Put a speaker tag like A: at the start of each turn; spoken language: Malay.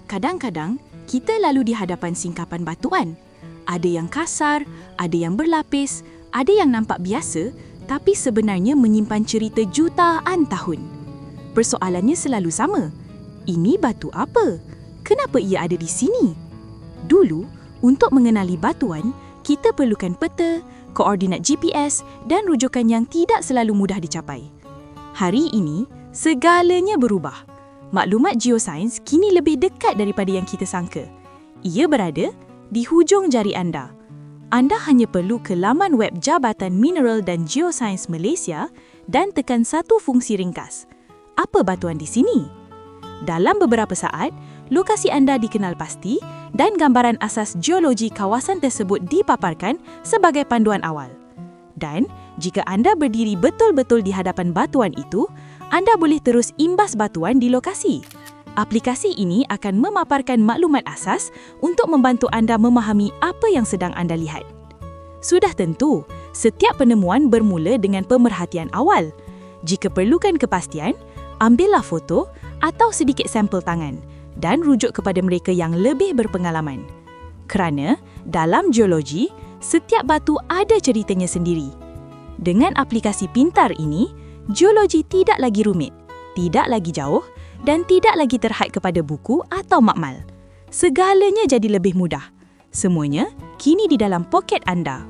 A: Kadang-kadang, kita lalu di hadapan singkapan batuan. Ada yang kasar, ada yang berlapis, ada yang nampak biasa, tapi sebenarnya menyimpan cerita jutaan tahun. Persoalannya selalu sama. Ini batu apa? Kenapa ia ada di sini? Dulu, untuk mengenali batuan, kita perlukan peta, koordinat GPS dan rujukan yang tidak selalu mudah dicapai. Hari ini, segalanya berubah. Maklumat geosains kini lebih dekat daripada yang kita sangka. Ia berada di hujung jari anda. Anda hanya perlu ke laman web Jabatan Mineral dan Geosains Malaysia dan tekan satu fungsi ringkas. Apa batuan di sini? Dalam beberapa saat, lokasi anda dikenal pasti dan gambaran asas geologi kawasan tersebut dipaparkan sebagai panduan awal. Dan jika anda berdiri betul-betul di hadapan batuan itu, anda boleh terus imbas batuan di lokasi. Aplikasi ini akan memaparkan maklumat asas untuk membantu anda memahami apa yang sedang anda lihat. Sudah tentu, setiap penemuan bermula dengan pemerhatian awal. Jika perlukan kepastian, ambillah foto atau sedikit sampel tangan dan rujuk kepada mereka yang lebih berpengalaman. Kerana dalam geologi, setiap batu ada ceritanya sendiri. Dengan aplikasi pintar ini, geologi tidak lagi rumit, tidak lagi jauh dan tidak lagi terhad kepada buku atau makmal. Segalanya jadi lebih mudah. Semuanya kini di dalam poket anda.